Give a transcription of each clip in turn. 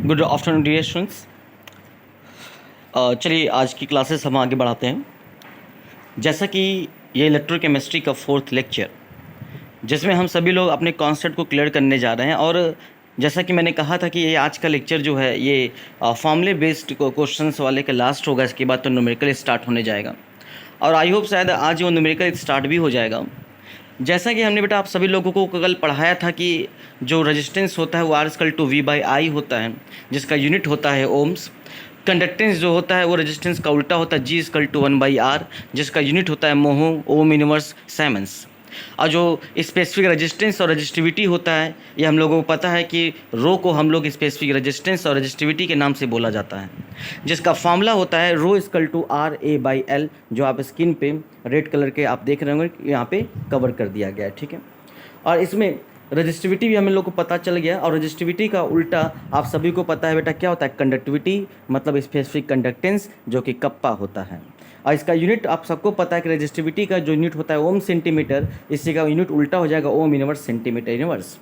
Good afternoon dear students. चलिए आज की क्लासेस हम आगे बढ़ाते हैं। जैसा कि ये इलेक्ट्रोकेमिस्ट्री का 4th लेक्चर, जिसमें हम सभी लोग अपने कॉन्सेप्ट को क्लियर करने जा रहे हैं। और जैसा कि मैंने कहा था कि ये आज का लेक्चर जो है ये फॉर्मूले बेस्ड क्वेश्चंस वाले का लास्ट होगा। इसके बाद तो न्यूमेरिकल स्टार्ट होने जाएगा और आई होप शायद आज वो न्यूमेरिकल स्टार्ट भी हो जाएगा। जैसा कि हमने बेटा आप सभी लोगों को कल पढ़ाया था कि जो रेजिस्टेंस होता है वो R=V/I होता है, जिसका यूनिट होता है ओम्स। कंडक्टेंस जो होता है वो रेजिस्टेंस का उल्टा होता है, G=1/R, जिसका यूनिट होता है मोह, ओम इनवर्स साइमेंस। और जो स्पेसिफिक रेजिस्टेंस और रेजिस्टिविटी होता है, ये हम लोगों को पता है कि रो को हम लोग स्पेसिफिक रेजिस्टेंस और रेजिस्टिविटी के नाम से बोला जाता है, जिसका फार्मूला होता है ρ=RA/L, जो आप स्क्रीन पे रेड कलर के आप देख रहे होंगे, यहाँ पे कवर कर दिया गया है। ठीक है, और इसमें रजिस्टिविटी भी हम लोग को पता चल गया। और रजिस्टिविटी का उल्टा आप सभी को पता है बेटा क्या होता है, कंडक्टिविटी मतलब स्पेसिफिक कंडक्टेंस, जो कि कप्पा होता है। और इसका यूनिट आप सबको पता है कि रजिस्टिविटी का जो यूनिट होता है ओम सेंटीमीटर, इसी का यूनिट उल्टा हो जाएगा ओम इनवर्स सेंटीमीटर इनवर्स।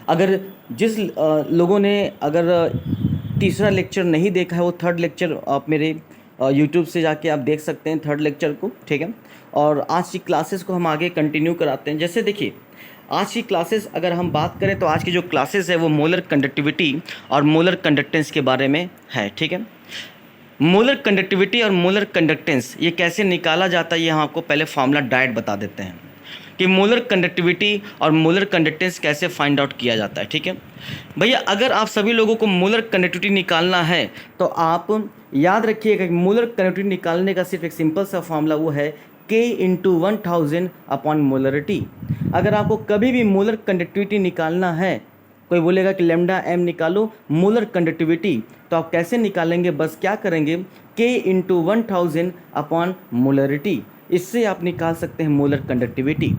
अगर जिस लोगों ने अगर तीसरा लेक्चर नहीं देखा है, वो थर्ड लेक्चर आप मेरे यूट्यूब से जाके आप देख सकते हैं थर्ड लेक्चर को। ठीक है, और आज की क्लासेस को हम आगे कंटिन्यू कराते हैं। जैसे देखिए आज की क्लासेस अगर हम बात करें तो आज की जो क्लासेस है वो मोलर कंडक्टिविटी और मोलर कंडक्टेंस के बारे में है। ठीक है, मोलर कंडक्टिविटी और मोलर कंडक्टेंस ये कैसे निकाला जाता है, ये हम आपको पहले फार्मूला डायरेक्ट बता देते हैं कि मोलर कंडक्टिविटी और मोलर कंडक्टेंस कैसे फाइंड आउट किया जाता है। ठीक है भैया, अगर आप सभी लोगों को मोलर कंडक्टिविटी निकालना है तो आप याद रखिएगा कि मोलर कंडक्टिविटी निकालने का सिर्फ एक सिंपल सा फार्मूला वो है K/1000 अपॉन मोलरिटी। अगर आपको कभी भी मोलर कंडक्टिविटी निकालना है, कोई बोलेगा कि लैम्डा m निकालो मोलर कंडक्टिविटी, तो आप कैसे निकालेंगे, बस क्या करेंगे K/1000 अपॉन मोलरिटी, इससे आप निकाल सकते हैं मोलर कंडक्टिविटी।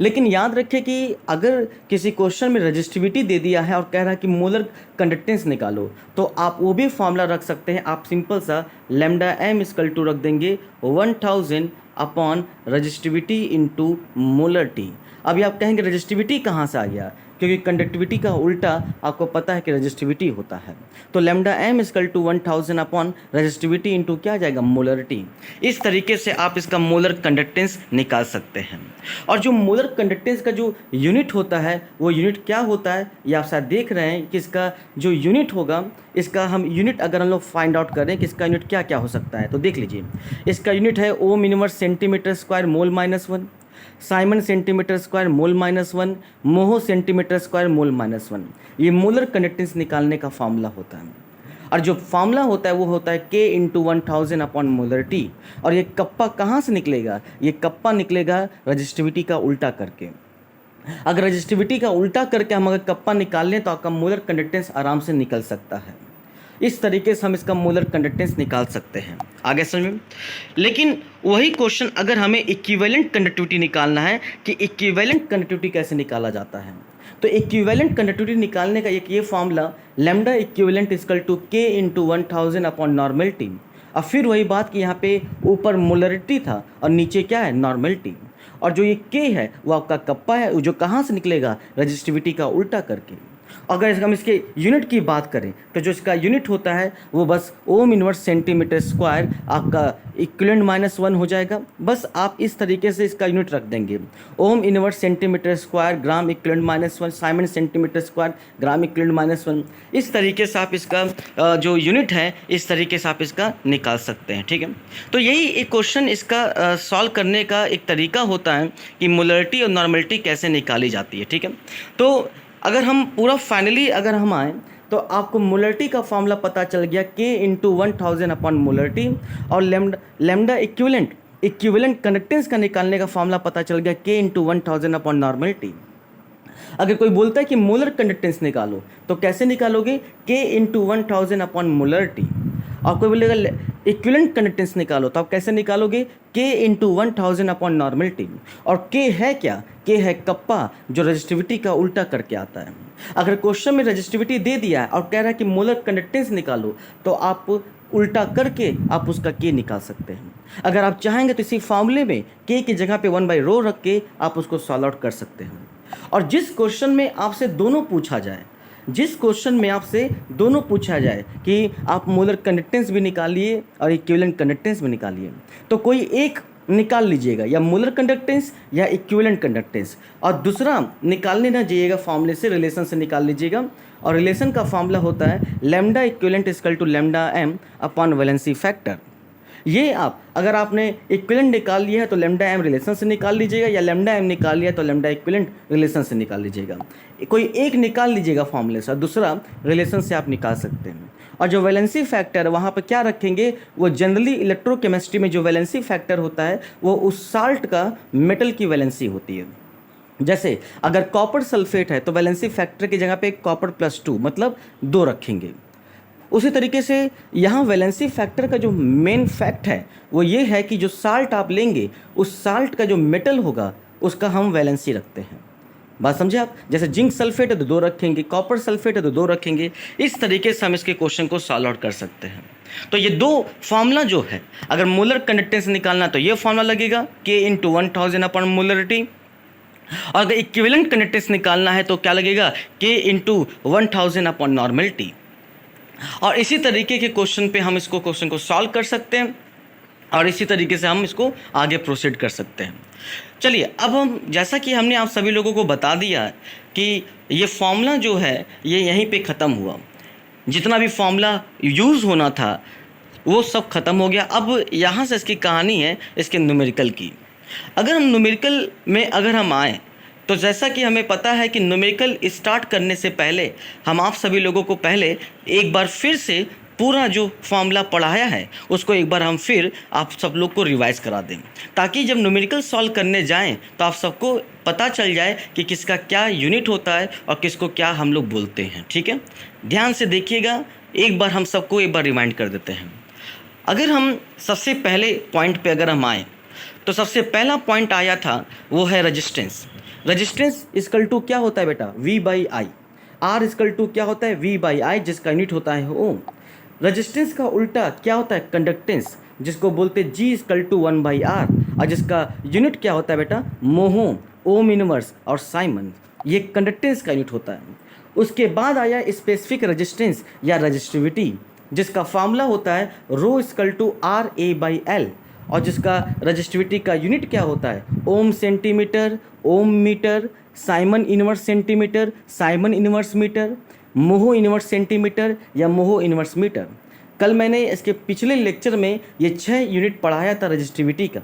लेकिन याद रखें कि अगर किसी क्वेश्चन में रजिस्टिविटी दे दिया है और कह रहा है कि मोलर कंडक्टेंस निकालो, तो आप वो भी फॉर्मूला रख सकते हैं। आप सिंपल सा लैम्डा m = रख देंगे 1000 अपॉन रजिस्टिविटी इंटू मोलरिटी। अभी आप कहेंगे रजिस्टिविटी कहाँ से आ गया, क्योंकि कंडक्टिविटी का उल्टा आपको पता है कि रजिस्टिविटी होता है। तो lambda m = 1000 upon resistivity into क्या आ जाएगा, मोलरिटी। इस तरीके से आप इसका मोलर कंडक्टेंस निकाल सकते हैं। और जो मोलर कंडक्टेंस का जो यूनिट होता है वो यूनिट क्या होता है, ये आप शायद देख रहे हैं कि इसका जो यूनिट होगा, इसका हम यूनिट अगर हम लोग फाइंड आउट करें कि इसका यूनिट क्या क्या हो सकता है, तो देख लीजिए इसका यूनिट है ohm inverse centimetre square mole -1, siemens centimetre square mole -1, mho centimetre square mole -1। ये मोलर कंडक्टेंस निकालने का फार्मूला होता है। और जो फार्मूला होता है वो होता है K/1000 अपॉन मोलरिटी। और ये कप्पा कहाँ से निकलेगा, ये कप्पा निकलेगा रजिस्टिविटी का उल्टा करके। अगर रजिस्टिविटी का उल्टा करके हम अगर कप्पा निकाल लें तो आपका मोलर कंडक्टेंस आराम से निकल सकता है। इस तरीके से हम इसका मोलर कंडक्टेंस निकाल सकते हैं। आगे समझ में। लेकिन वही क्वेश्चन अगर हमें इक्विवेलेंट कंडक्टिविटी निकालना है कि इक्विवेलेंट कंडक्टिविटी कैसे निकाला जाता है, तो इक्विवेलेंट कंडक्टिविटी निकालने का एक ये formula lambda equivalent = K/1000 upon normality. अब फिर वही बात कि यहाँ पे ऊपर मोलरिटी था और नीचे क्या है, नॉर्मेलिटी। और जो ये K है वो आपका कप्पा है, जो कहाँ से निकलेगा, रजिस्टिविटी का उल्टा करके। अगर हम इसके यूनिट की बात करें तो जो इसका यूनिट होता है वो बस ओम इनवर्स सेंटीमीटर स्क्वायर आपका इक्विवेलेंट -1 हो जाएगा। बस आप इस तरीके से इसका यूनिट रख देंगे, ओम inverse centimetre square gram equivalent -1, siemens centimetre square gram equivalent -1। इस तरीके से आप इसका जो यूनिट है इस तरीके से आप इसका निकाल सकते हैं। ठीक है, तो यही एक क्वेश्चन इसका सॉल्व करने का एक तरीका होता है कि मोलरिटी और नॉर्मेलिटी कैसे निकाली जाती है। ठीक है, तो अगर हम पूरा फाइनली अगर हम आए तो आपको मोलरिटी का फार्मूला पता चल गया K/1000 अपॉन मोलरिटी। और लैम्डा इक्विवेलेंट कंडक्टेंस का निकालने का फार्मूला पता चल गया K/1000 अपॉन नॉर्मेलिटी। अगर कोई बोलता है कि मोलर कंडक्टेंस निकालो तो कैसे निकालोगे, K/1000 अपॉन मोलरिटी। और कोई बोलेगा इक्विवेलेंट कंडक्टेंस निकालो तो आप कैसे निकालोगे, K/1000 अपॉन नॉर्मेलिटी। और K है क्या, K है कप्पा, जो रजिस्टिविटी का उल्टा करके आता है। अगर क्वेश्चन में रजिस्टिविटी दे दिया है और कह रहा है कि मोलर कंडक्टेंस निकालो, तो आप उल्टा करके आप उसका K निकाल सकते हैं। अगर आप चाहेंगे तो इसी फार्मूले में K की जगह पे 1/ρ रख के आप उसको सॉल्व आउट कर सकते हैं। और जिस क्वेश्चन में आपसे दोनों पूछा जाए, जिस क्वेश्चन में आपसे दोनों पूछा जाए कि आप मोलर कंडक्टेंस भी निकालिए और इक्विवेलेंट कंडक्टेंस भी निकालिए, तो कोई एक निकाल लीजिएगा, या मोलर कंडक्टेंस या इक्विवेलेंट कंडक्टेंस, और दूसरा निकालने ना जाइएगा, फॉर्मूले से, रिलेशन से निकाल लीजिएगा। और रिलेशन का फॉर्मूला होता है lambda equivalent equal to lambda M upon valency factor. ये आप अगर आपने इक्विवेलेंट निकाल लिया है तो लैम्डा एम रिलेशन से निकाल लीजिएगा, या लैम्डा एम निकाल लिया तो लैम्डा इक्विवेलेंट रिलेशन से निकाल लीजिएगा। कोई एक निकाल लीजिएगा फॉर्मूले से, दूसरा रिलेशन से आप निकाल सकते हैं। और जो वैलेंसी फैक्टर वहाँ पर क्या रखेंगे, वो जनरली इलेक्ट्रोकेमिस्ट्री में जो वैलेंसी फैक्टर होता है वो उस साल्ट का मेटल की वैलेंसी होती है। जैसे अगर कॉपर सल्फेट है तो वैलेंसी फैक्टर की जगह पे कॉपर +2 मतलब 2 रखेंगे। उसी तरीके से यहाँ वैलेंसी फैक्टर का जो मेन फैक्ट है वो ये है कि जो साल्ट आप लेंगे उस साल्ट का जो मेटल होगा उसका हम वैलेंसी रखते हैं। बात समझे आप? जैसे जिंक सल्फेट है तो 2 रखेंगे, कॉपर सल्फेट है तो 2 रखेंगे। इस तरीके से हम इसके क्वेश्चन को सॉल्व आउट कर सकते हैं। तो ये 2 फार्मूला जो है, अगर मोलर कंडक्टेंस निकालना तो ये फार्मूला लगेगा K × 1000 अपॉन मोलरिटी, और अगर इक्विवेलेंट कंडक्टेंस निकालना है तो क्या लगेगा K × 1000 अपॉन नॉर्मेलिटी। और इसी तरीके के क्वेश्चन पे हम इसको क्वेश्चन को सॉल्व कर सकते हैं और इसी तरीके से हम इसको आगे प्रोसीड कर सकते हैं। चलिए अब हम, जैसा कि हमने आप सभी लोगों को बता दिया कि ये फॉर्मूला जो है ये यहीं पे ख़त्म हुआ, जितना भी फॉर्मूला यूज़ होना था वो सब ख़त्म हो गया। अब यहाँ से इसकी कहानी है इसके न्यूमेरिकल की। अगर हम न्यूमेरिकल में अगर हम आए तो जैसा कि हमें पता है कि न्यूमेरिकल स्टार्ट करने से पहले हम आप सभी लोगों को पहले एक बार फिर से पूरा जो फॉर्मूला पढ़ाया है उसको एक बार हम फिर आप सब लोग को रिवाइज करा दें, ताकि जब न्यूमेरिकल सॉल्व करने जाएं तो आप सबको पता चल जाए कि किसका क्या यूनिट होता है और किसको क्या हम लोग बोलते हैं। ठीक है, ध्यान से देखिएगा, एक बार हम सबको एक बार रिमाइंड कर देते हैं। अगर हम सबसे पहले पॉइंट पे अगर हम आएँ तो सबसे पहला पॉइंट आया था वो है रजिस्टेंस। रजिस्टेंस इक्वल टू क्या होता है बेटा, V/I। R इक्वल टू क्या होता है, V/I, जिसका यूनिट होता है ओम। रजिस्टेंस का उल्टा क्या होता है, कंडक्टेंस, जिसको बोलते हैं G इक्वल टू 1/R, और जिसका यूनिट क्या होता है बेटा, मोहो, ओम इनवर्स और साइमन। ये कंडक्टेंस का यूनिट होता है। उसके बाद आया स्पेसिफिक रजिस्टेंस या रजिस्टिविटी, जिसका फार्मूला होता है रो इक्वल टू RA/L, और जिसका रजिस्टिविटी का यूनिट क्या होता है, ohm centimetre, ohm metre, siemens inverse centimetre, siemens inverse metre, mho inverse centimetre या मोहो इनवर्स मीटर। कल मैंने इसके पिछले लेक्चर में ये 6 यूनिट पढ़ाया था रजिस्टिविटी का।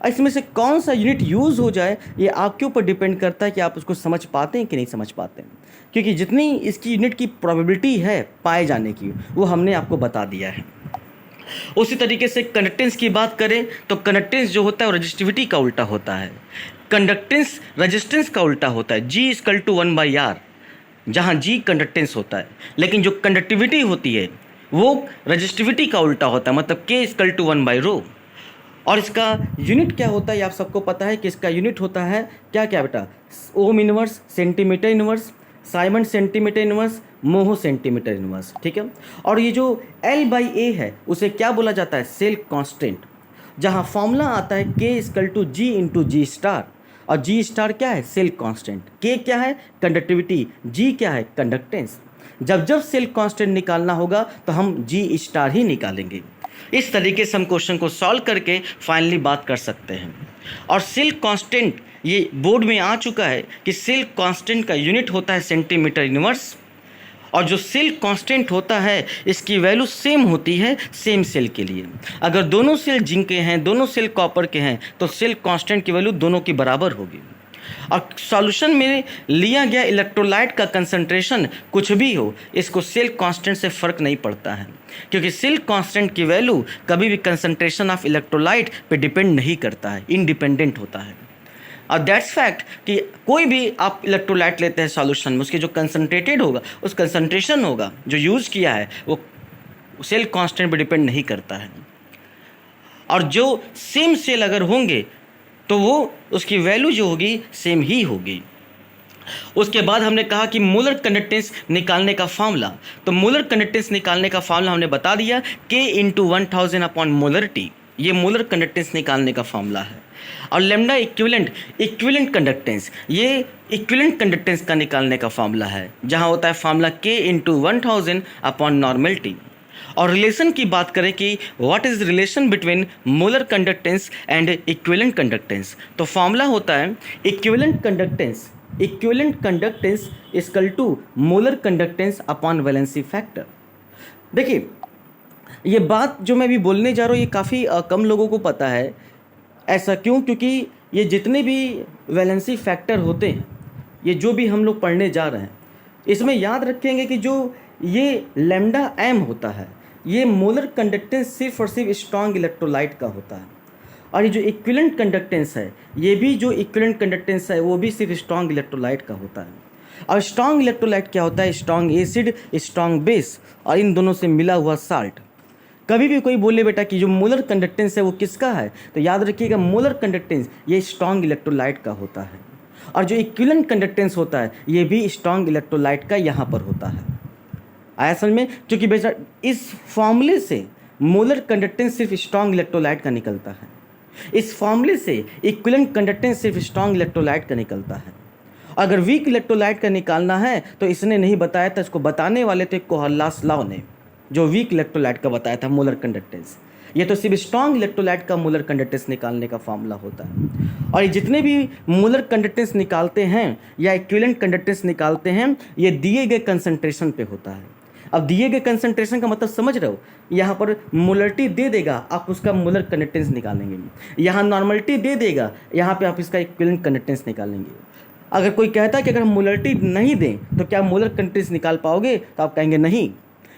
इसमें से कौन सा यूनिट यूज़ हो जाए ये आपके ऊपर डिपेंड करता है कि आप उसको समझ पाते हैं कि नहीं समझ पाते हैं, क्योंकि जितनी इसकी यूनिट की प्रोबेबिलिटी है पाए जाने की वो हमने आपको बता दिया है। उसी तरीके से कंडक्टेंस की बात करें तो कंडक्टेंस जो होता है वो रजिस्टिविटी का उल्टा होता है। कंडक्टेंस रजिस्टेंस का उल्टा होता है, G इक्वल टू 1/R, जहाँ G कंडक्टेंस होता है, लेकिन जो कंडक्टिविटी होती है वो रजिस्टिविटी का उल्टा होता है, मतलब K इक्वल टू 1/ρ। और इसका यूनिट क्या होता है ये आप सबको पता है कि इसका यूनिट होता है क्या क्या बेटा, ohm inverse, centimetre inverse, siemens centimetre inverse, mho centimetre inverse. ठीक है, और ये जो L/A है उसे क्या बोला जाता है, सेल कांस्टेंट, जहाँ फॉर्मूला आता है K equal to G × G star, और G स्टार क्या है, सेल कांस्टेंट, K क्या है, कंडक्टिविटी, G क्या है, कंडक्टेंस। जब जब सेल कांस्टेंट निकालना होगा तो हम G स्टार ही निकालेंगे। इस तरीके से हम क्वेश्चन को सॉल्व करके फाइनली बात कर सकते हैं। और सेल कांस्टेंट ये बोर्ड में आ चुका है कि सेल कांस्टेंट का यूनिट होता है सेंटीमीटर इनवर्स, और जो सेल कांस्टेंट होता है इसकी वैल्यू सेम होती है सेम सेल के लिए। अगर दोनों सेल जिंक के हैं, दोनों सेल कॉपर के हैं, तो सेल कांस्टेंट की वैल्यू दोनों की बराबर होगी। और सॉल्यूशन में लिया गया इलेक्ट्रोलाइट का कंसंट्रेशन कुछ भी हो, इसको सेल कांस्टेंट से फ़र्क नहीं पड़ता है, क्योंकि सेल कांस्टेंट की वैल्यू कभी भी कंसंट्रेशन ऑफ इलेक्ट्रोलाइट पे डिपेंड नहीं करता है, इंडिपेंडेंट होता है। और दैट्स फैक्ट कि कोई भी आप इलेक्ट्रोलाइट लेते हैं सॉल्यूशन में, उसके जो कंसंट्रेटेड होगा, उस कंसंट्रेशन होगा जो यूज़ किया है वो सेल कांस्टेंट पे डिपेंड नहीं करता है। और जो सेम सेल अगर होंगे तो वो उसकी वैल्यू जो होगी सेम ही होगी। उसके बाद हमने कहा कि मोलर कंडक्टेंस निकालने का फार्मूला, तो मोलर कंडक्टेंस निकालने का फार्मूला हमने बता दिया K × 1000 अपॉन मोलरिटी, ये मोलर कंडक्टेंस निकालने का फार्मूला है। और लेमडा इक्विवेलेंट कंडक्टेंस, ये इक्विवेलेंट कंडक्टेंस का निकालने का फॉर्मूला है, जहाँ होता है formula K into 1000 upon normal T। और रिलेशन की बात करें कि what is relation between molar conductance and equivalent conductance, तो फॉर्मूला होता है equivalent conductance equal to molar conductance upon valency factor. देखिए, ये बात जो मैं अभी बोलने जा रहा हूँ ये काफ़ी कम लोगों को पता है। ऐसा क्यों? क्योंकि ये जितने भी वैलेंसी फैक्टर होते हैं, ये जो भी हम लोग पढ़ने जा रहे हैं, इसमें याद रखेंगे कि जो ये लैम्डा एम होता है, ये मोलर कंडक्टेंस सिर्फ और सिर्फ स्ट्रॉन्ग इलेक्ट्रोलाइट का होता है। और ये जो इक्विवेलेंट कंडक्टेंस है, ये भी जो इक्विवेलेंट कंडक्टेंस है वो भी सिर्फ स्ट्रॉन्ग इलेक्ट्रोलाइट का होता है। और स्ट्रॉन्ग इलेक्ट्रोलाइट क्या होता है? स्ट्रॉन्ग एसिड, स्ट्रॉन्ग बेस और इन दोनों से मिला हुआ साल्ट। कभी भी कोई बोले बेटा कि जो मोलर कंडक्टेंस है वो किसका है, तो याद रखिएगा मोलर कंडक्टेंस ये स्ट्रॉन्ग इलेक्ट्रोलाइट का होता है। और जो इक्विवेलेंट कंडक्टेंस होता है ये भी स्ट्रॉन्ग इलेक्ट्रोलाइट का यहाँ पर होता है। आया समझ में? क्योंकि बेटा इस फॉर्मूले से मोलर कंडक्टेंस सिर्फ स्ट्रॉन्ग इलेक्ट्रोलाइट का निकलता है, इस फॉर्मूले से इक्विवेलेंट कंडक्टेंस सिर्फ स्ट्रॉन्ग इलेक्ट्रोलाइट का निकलता है। अगर वीक इलेक्ट्रोलाइट का निकालना है तो इसने नहीं बताया था, इसको बताने वाले थे कोहरलास लॉ ने, जो वीक इलेक्ट्रोलाइट का बताया था मोलर कंडक्टेंस। ये तो सिर्फ स्ट्रॉन्ग इलेक्ट्रोलाइट का मोलर कंडक्टेंस निकालने का फार्मूला होता है। और ये जितने भी मोलर कंडक्टेंस निकालते हैं या इक्विवेलेंट कंडक्टेंस निकालते हैं, ये दिए गए कंसंट्रेशन पे होता है। अब दिए गए कंसंट्रेशन का मतलब समझ रहे हो? यहाँ पर मोलरिटी दे देगा, आप उसका मोलर कंडक्टेंस निकालेंगे। यहाँ नॉर्मलिटी दे देगा, यहाँ पे आप इसका इक्विवेलेंट कंडक्टेंस निकालेंगे। अगर कोई कहता है कि अगर हम मोलरिटी नहीं दें तो क्या मोलर कंडक्टेंस निकाल पाओगे, तो आप कहेंगे नहीं,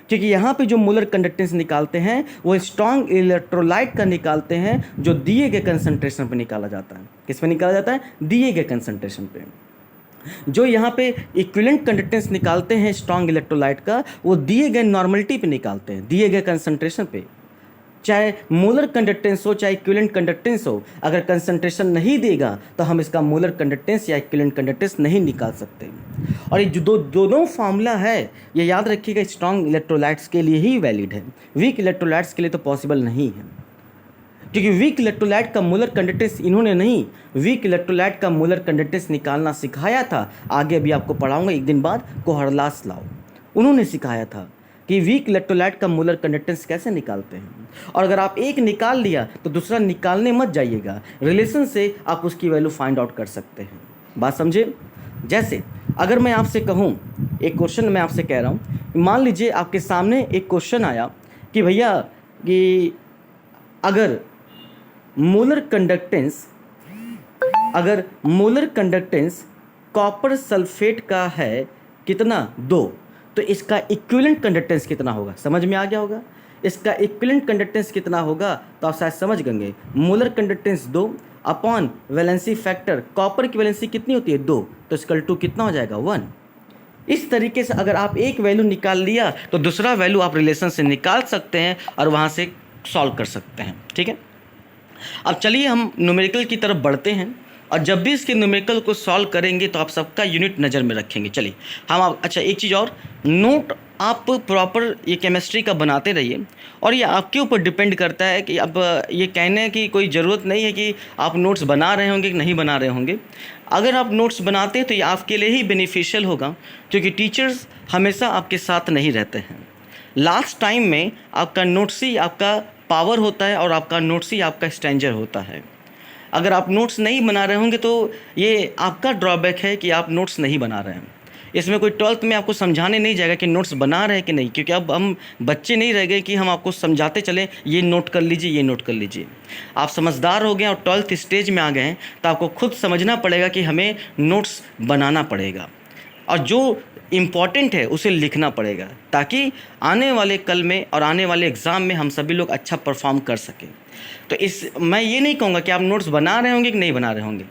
क्योंकि यहाँ पे जो मोलर कंडक्टेंस निकालते हैं वो स्ट्रॉन्ग इलेक्ट्रोलाइट का निकालते हैं, जो दिए गए कंसंट्रेशन पे निकाला जाता है। किस पे निकाला जाता है? दिए गए कंसंट्रेशन पे। जो यहाँ पे इक्विवेलेंट कंडक्टेंस निकालते हैं स्ट्रॉन्ग इलेक्ट्रोलाइट का, वो दिए गए नॉर्मलिटी पे निकालते हैं, दिए गए कंसंट्रेशन पे। चाहे मोलर कंडक्टेंस हो चाहे इक्विवेलेंट कंडक्टेंस हो, अगर कंसंट्रेशन नहीं देगा तो हम इसका मोलर कंडक्टेंस या इक्विवेलेंट कंडक्टेंस नहीं निकाल सकते। और ये जो दोनों फार्मूला है ये याद रखिएगा स्ट्रॉन्ग इलेक्ट्रोलाइट्स के लिए ही वैलिड है, वीक इलेक्ट्रोलाइट्स के लिए तो पॉसिबल नहीं है। क्योंकि वीक इलेक्ट्रोलाइट का मोलर कंडक्टेंस इन्होंने नहीं, वीक इलेक्ट्रोलाइट का मोलर कंडक्टेंस निकालना सिखाया था, आगे अभी आपको पढ़ाऊंगा एक दिन बाद, कोहरलास लॉ, उन्होंने सिखाया था कि वीक इलेक्ट्रोलाइट का मोलर कंडक्टेंस कैसे निकालते हैं। और अगर आप एक निकाल लिया तो दूसरा निकालने मत जाइएगा, रिलेशन से आप उसकी वैल्यू फाइंड आउट कर सकते हैं। बात समझे? जैसे अगर मैं आपसे कहूँ, एक क्वेश्चन मैं आपसे कह रहा हूँ, मान लीजिए आपके सामने एक क्वेश्चन आया कि भैया कि अगर मोलर कंडक्टेंस कॉपर सल्फेट का है कितना? 2, तो इसका इक्विवेलेंट कंडक्टेंस कितना होगा? समझ में आ गया होगा? इसका इक्विवेलेंट कंडक्टेंस कितना होगा तो आप शायद समझ गएंगे। Molar conductance 2 upon valency factor, copper की वैलेंसी कितनी होती है? 2, तो इसका 2 कितना हो जाएगा? 1। इस तरीके से अगर आप एक वैल्यू निकाल लिया तो दूसरा वैल्यू आप रिलेशन से निकाल सकते हैं और वहाँ से सॉल्व कर सकते हैं। ठीक है, अब चलिए हम न्यूमेरिकल की तरफ बढ़ते हैं, और जब भी इसके न्यूमेरिकल को सॉल्व करेंगे तो आप सबका यूनिट नज़र में रखेंगे। चलिए अच्छा एक चीज़ और नोट, आप प्रॉपर ये केमिस्ट्री का बनाते रहिए, और ये आपके ऊपर डिपेंड करता है कि अब ये कहने की कोई ज़रूरत नहीं है कि आप नोट्स बना रहे होंगे कि नहीं बना रहे होंगे। अगर आप नोट्स बनाते हैं तो ये आपके लिए ही बेनिफिशियल होगा, क्योंकि टीचर्स हमेशा आपके साथ नहीं रहते हैं। लास्ट टाइम में आपका नोट्स ही आपका पावर होता है और आपका नोट्स ही आपका स्ट्रेंजर होता है। अगर आप नोट्स नहीं बना रहे होंगे तो ये आपका ड्रॉबैक है कि आप नोट्स नहीं बना रहे हैं। इसमें कोई 12th में आपको समझाने नहीं जाएगा कि नोट्स बना रहे हैं कि नहीं, क्योंकि अब हम बच्चे नहीं रह गए कि हम आपको समझाते चलें ये नोट कर लीजिए, ये नोट कर लीजिए। आप समझदार हो गए और 12th स्टेज में आ गए हैं, तो आपको खुद समझना पड़ेगा कि हमें नोट्स बनाना पड़ेगा और जो इम्पॉर्टेंट है उसे लिखना पड़ेगा, ताकि आने वाले कल में और आने वाले एग्ज़ाम में हम सभी लोग अच्छा परफॉर्म कर सकें। तो मैं ये नहीं कहूँगा कि आप नोट्स बना रहे होंगे कि नहीं बना रहे होंगे,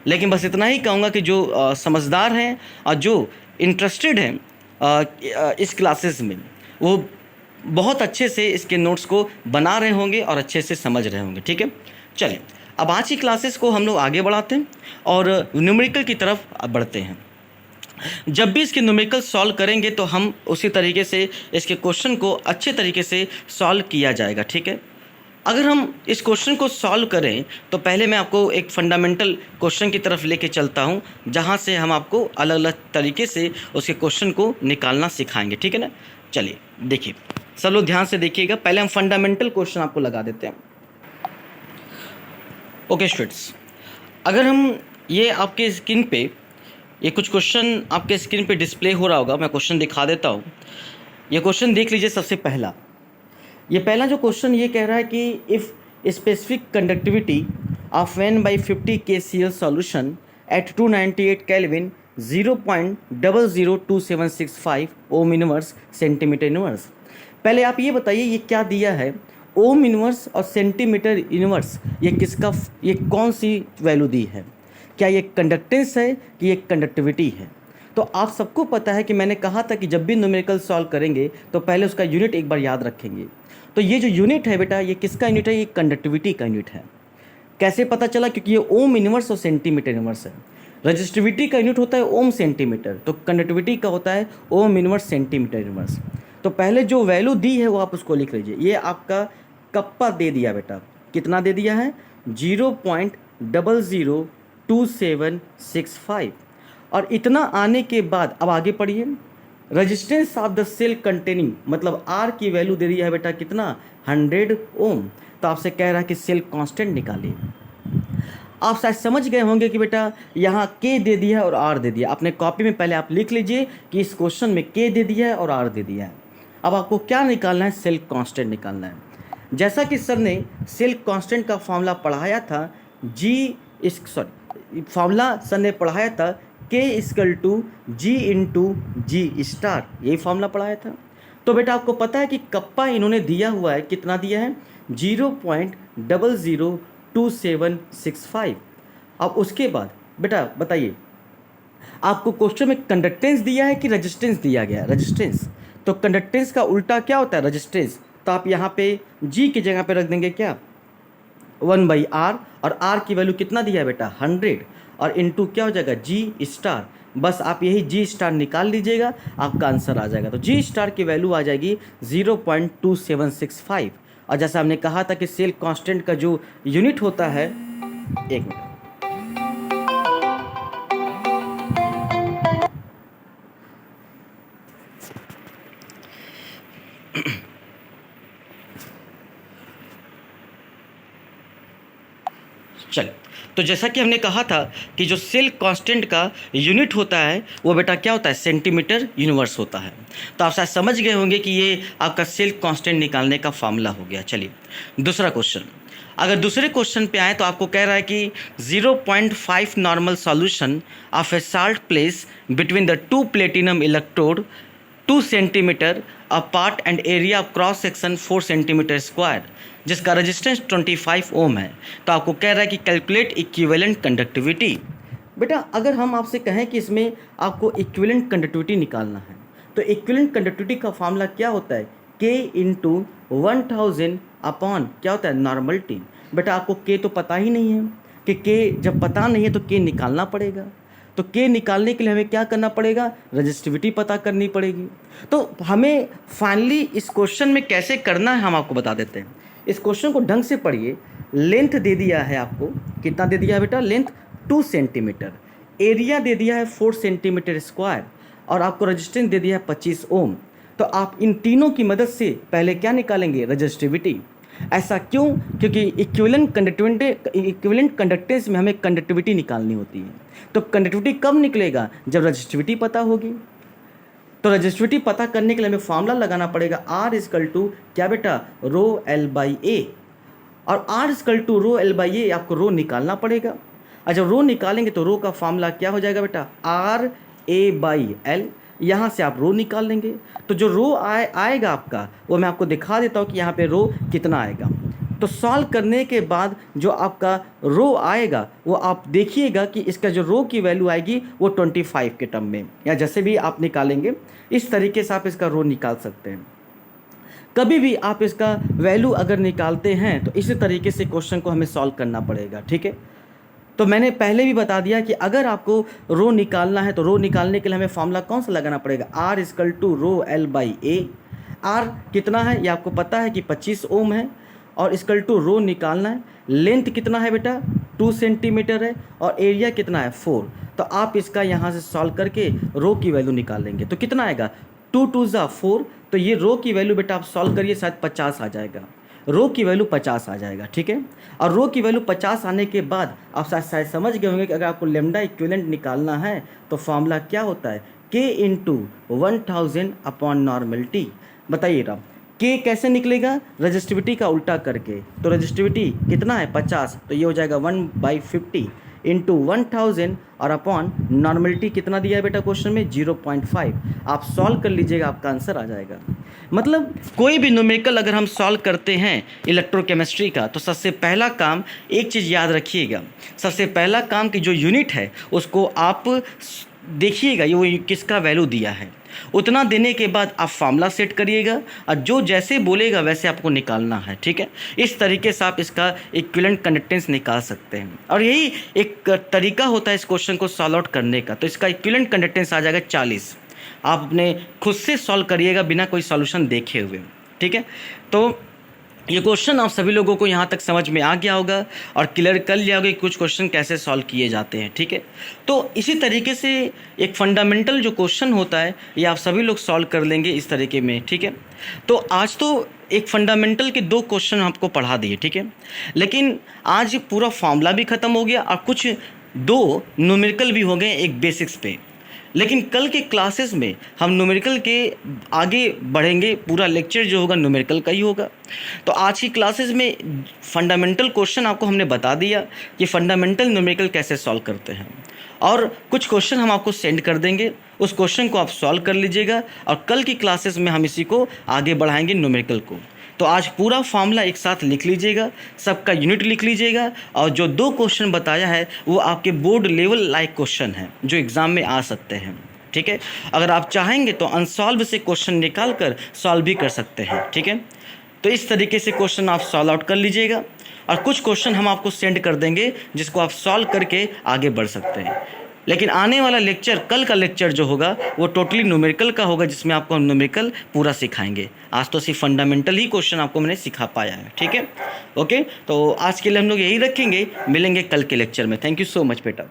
लेकिन बस इतना ही कहूँगा कि जो समझदार हैं और जो इंटरेस्टेड हैं इस क्लासेस में, वो बहुत अच्छे से इसके नोट्स को बना रहे होंगे और अच्छे से समझ रहे होंगे। ठीक है, चलिए अब आज की क्लासेस को हम लोग आगे बढ़ाते हैं और न्यूमेरिकल की तरफ बढ़ते हैं। जब भी इसके न्यूमेरिकल सॉल्व करेंगे तो हम उसी तरीके से इसके क्वेश्चन को अच्छे तरीके से सॉल्व किया जाएगा। ठीक है, अगर हम इस क्वेश्चन को सॉल्व करें तो पहले मैं आपको एक फंडामेंटल क्वेश्चन की तरफ लेके चलता हूं, जहां से हम आपको अलग अलग तरीके से उसके क्वेश्चन को निकालना सिखाएंगे, ठीक है ना। चलिए देखिए, सब लोग ध्यान से देखिएगा। पहले हम फंडामेंटल क्वेश्चन आपको लगा देते हैं। ओके स्टूडेंट्स, अगर हम ये आपके स्क्रीन पे ये कुछ क्वेश्चन आपके स्क्रीन पे डिस्प्ले हो रहा होगा, मैं क्वेश्चन दिखा देता हूँ। ये क्वेश्चन देख लीजिए। सबसे पहला जो क्वेश्चन ये कह रहा है कि if specific conductivity of N by 50 KCl solution at 298 kelvin 0.002765 ohm inverse centimetre inverse. पहले आप ये बताइए ये क्या दिया है, ओम इनवर्स और सेंटीमीटर इनवर्स, ये कौन सी वैल्यू दी है? क्या ये कंडक्टेंस है कि ये कंडक्टिविटी है? तो आप सबको पता है कि मैंने कहा था कि जब भी न्यूमेरिकल सॉल्व करेंगे तो पहले उसका यूनिट एक बार याद रखेंगे। तो ये जो यूनिट है बेटा, ये किसका यूनिट है? ये कंडक्टिविटी का यूनिट है। कैसे पता चला? क्योंकि ये ओम इनवर्स और सेंटीमीटर इनवर्स है। रजिस्टिविटी का यूनिट होता है ओम सेंटीमीटर, तो कंडक्टिविटी का होता है ओम इनवर्स सेंटीमीटर इनवर्स। तो पहले जो वैल्यू दी है वो आप उसको लिख लीजिए। ये आपका कप्पा दे दिया बेटा, कितना दे दिया है? 0.002765। और इतना आने के बाद अब आगे पढ़िए। Resistance of the cell containing, मतलब आर की वैल्यू दे दिया है बेटा कितना? 100 ओम। तो आपसे कह रहा है कि सेल कांस्टेंट निकालिए। आप शायद समझ गए होंगे कि बेटा यहाँ के दे दिया है और आर दे दिया। अपने कॉपी में पहले आप लिख लीजिए कि इस क्वेश्चन में के दे दिया है और आर दे दिया है। अब आपको क्या निकालना है? सेल कांस्टेंट निकालना है। जैसा कि सर ने सेल कांस्टेंट का फॉर्मूला पढ़ाया था, फॉर्मूला सर ने पढ़ाया था K = G × G स्टार, यही फॉर्मूला पढ़ाया था। तो बेटा आपको पता है कि कप्पा इन्होंने दिया हुआ है, कितना दिया है? 0.002765। अब उसके बाद बेटा बताइए, आपको क्वेश्चन में कंडक्टेंस दिया है कि रेजिस्टेंस दिया गया है? रेजिस्टेंस। तो कंडक्टेंस का उल्टा क्या होता है? रेजिस्टेंस। तो आप यहाँ पे G की जगह पे रख देंगे क्या? 1/R, और R की वैल्यू कितना दिया है बेटा? 100, और इनटू क्या हो जाएगा? G star. बस आप यही G स्टार निकाल लीजिएगा, आपका आंसर आ जाएगा। तो G स्टार की वैल्यू आ जाएगी 0.2765। और जैसा हमने कहा था कि सेल कांस्टेंट का जो यूनिट होता है, एक मिनट, चल। तो जैसा कि हमने कहा था कि जो सेल कांस्टेंट का यूनिट होता है वो बेटा क्या होता है? सेंटीमीटर यूनिवर्स होता है। तो आप शायद समझ गए होंगे कि ये आपका सेल कांस्टेंट निकालने का फार्मूला हो गया। चलिए दूसरा क्वेश्चन। अगर दूसरे क्वेश्चन पे आए तो आपको कह रहा है कि 0.5 normal solution of A salt place between the 2 platinum electrode 2 centimetre apart and area of cross section 4 centimetre square, जिसका रेजिस्टेंस 25 ओम है। तो आपको कह रहा है कि कैलकुलेट इक्विवेलेंट कंडक्टिविटी। बेटा अगर हम आपसे कहें कि इसमें आपको इक्विवेलेंट कंडक्टिविटी निकालना है, तो इक्विवेलेंट कंडक्टिविटी का फार्मूला क्या होता है? K × 1000 अपॉन क्या होता है? नॉर्मलिटी। बेटा आपको K तो पता ही नहीं है, कि K जब पता नहीं है तो K निकालना पड़ेगा। तो K निकालने के लिए हमें क्या करना पड़ेगा? रजिस्टिविटी पता करनी पड़ेगी। तो हमें फाइनली इस क्वेश्चन में कैसे करना है हम आपको बता देते हैं। इस क्वेश्चन को ढंग से पढ़िए। लेंथ दे दिया है आपको, कितना दे दिया है बेटा? लेंथ 2 सेंटीमीटर, एरिया दे दिया है 4 सेंटीमीटर स्क्वायर, और आपको रेजिस्टेंस दे दिया है 25 ओम। तो आप इन तीनों की मदद से पहले क्या निकालेंगे? रजिस्टिविटी। ऐसा क्यों? क्योंकि इक्विवेलेंट कंडक्टेंस में हमें कंडक्टिविटी निकालनी होती है। तो कंडक्टिविटी कब निकलेगा? जब रजिस्टिविटी पता होगी। तो रजिस्टिविटी पता करने के लिए हमें फार्मूला लगाना पड़ेगा R = क्या बेटा? ρL/A। और R = ρL/A, आपको रो निकालना पड़ेगा। और जब रो निकालेंगे तो रो का फार्मूला क्या हो जाएगा बेटा? RA/L। यहाँ से आप रो निकाल लेंगे। तो जो रो आएगा आपका, वो मैं आपको दिखा देता हूँ कि यहाँ पे रो कितना आएगा। तो सॉल्व करने के बाद जो आपका रो आएगा वो आप देखिएगा कि इसका जो रो की वैल्यू आएगी वो 25 के टर्म में, या जैसे भी आप निकालेंगे इस तरीके से आप इसका रो निकाल सकते हैं। कभी भी आप इसका वैल्यू अगर निकालते हैं तो इसी तरीके से क्वेश्चन को हमें सॉल्व करना पड़ेगा, ठीक है। तो मैंने पहले भी बता दिया कि अगर आपको रो निकालना है तो रो निकालने के लिए हमें फॉर्मूला कौन सा लगाना पड़ेगा? R = ρL/A। R कितना है ये आपको पता है कि 25 ओम है, और इक्वल टू रो निकालना है। लेंथ कितना है बेटा 2 सेंटीमीटर है और एरिया कितना है 4। तो आप इसका यहाँ से सॉल्व करके रो की वैल्यू निकाल लेंगे तो कितना आएगा 2 2 ज़ा 4। तो ये रो की वैल्यू बेटा आप सॉल्व करिए शायद 50 आ जाएगा, रो की वैल्यू 50 आ जाएगा, ठीक है। और रो की वैल्यू 50 आने के बाद आप शायद समझ गए होंगे कि अगर आपको लेमडा इक्विवेलेंट निकालना है तो फॉर्मूला क्या होता है K इंटू 1000 अपॉन नॉर्मलिटी। बताइएगा K कैसे निकलेगा, रजिस्टिविटी का उल्टा करके। तो रजिस्टिविटी कितना है 50, तो ये हो जाएगा 1/50 इंटू 1000 और अपॉन नॉर्मलिटी कितना दिया है बेटा क्वेश्चन में 0.5। आप सॉल्व कर लीजिएगा आपका आंसर आ जाएगा। मतलब कोई भी न्यूमेरिकल अगर हम सॉल्व करते हैं इलेक्ट्रोकेमिस्ट्री का तो सबसे पहला काम एक चीज़ याद रखिएगा, सबसे पहला काम की जो यूनिट है उसको आप देखिएगा ये वो किसका वैल्यू दिया है, उतना देने के बाद आप फार्मूला सेट करिएगा और जो जैसे बोलेगा वैसे आपको निकालना है, ठीक है। इस तरीके से आप इसका इक्विवेलेंट कंडक्टेंस निकाल सकते हैं और यही एक तरीका होता है इस क्वेश्चन को सॉल्व आउट करने का। तो इसका इक्विवेलेंट कंडक्टेंस आ जाएगा 40। आप अपने खुद से सॉल्व करिएगा बिना कोई सॉल्यूशन देखे हुए, ठीक है। तो ये क्वेश्चन आप सभी लोगों को यहाँ तक समझ में आ गया होगा और क्लियर कर लिया होगा कि कुछ क्वेश्चन कैसे सॉल्व किए जाते हैं, ठीक है। तो इसी तरीके से एक फंडामेंटल जो क्वेश्चन होता है ये आप सभी लोग सॉल्व कर लेंगे इस तरीके में, ठीक है। तो आज तो एक फंडामेंटल के 2 क्वेश्चन आपको पढ़ा दिए, ठीक है, लेकिन आज पूरा फॉर्मूला भी ख़त्म हो गया और कुछ 2 न्यूमेरिकल भी हो गए एक बेसिक्स पे। लेकिन कल के क्लासेस में हम न्यूमेरिकल के आगे बढ़ेंगे, पूरा लेक्चर जो होगा न्यूमेरिकल का ही होगा। तो आज की क्लासेस में फंडामेंटल क्वेश्चन आपको हमने बता दिया कि फंडामेंटल न्यूमेरिकल कैसे सॉल्व करते हैं और कुछ क्वेश्चन हम आपको सेंड कर देंगे, उस क्वेश्चन को आप सॉल्व कर लीजिएगा और कल की क्लासेस में हम इसी को आगे बढ़ाएंगे न्यूमेरिकल को। तो आज पूरा फार्मूला एक साथ लिख लीजिएगा, सबका यूनिट लिख लीजिएगा और जो 2 क्वेश्चन बताया है वो आपके बोर्ड लेवल लाइक क्वेश्चन है जो एग्ज़ाम में आ सकते हैं, ठीक है। अगर आप चाहेंगे तो अनसॉल्व से क्वेश्चन निकाल कर सॉल्व भी कर सकते हैं, ठीक है। तो इस तरीके से क्वेश्चन आप सॉल्व आउट कर लीजिएगा और कुछ क्वेश्चन हम आपको सेंड कर देंगे जिसको आप सॉल्व करके आगे बढ़ सकते हैं। लेकिन आने वाला लेक्चर, कल का लेक्चर जो होगा वो टोटली न्यूमेरिकल का होगा जिसमें आपको हम न्यूमेरिकल पूरा सिखाएंगे। आज तो सिर्फ फंडामेंटल ही क्वेश्चन आपको मैंने सिखा पाया है, ठीक है। ओके, तो आज के लिए हम लोग यही रखेंगे, मिलेंगे कल के लेक्चर में। थैंक यू सो मच बेटा।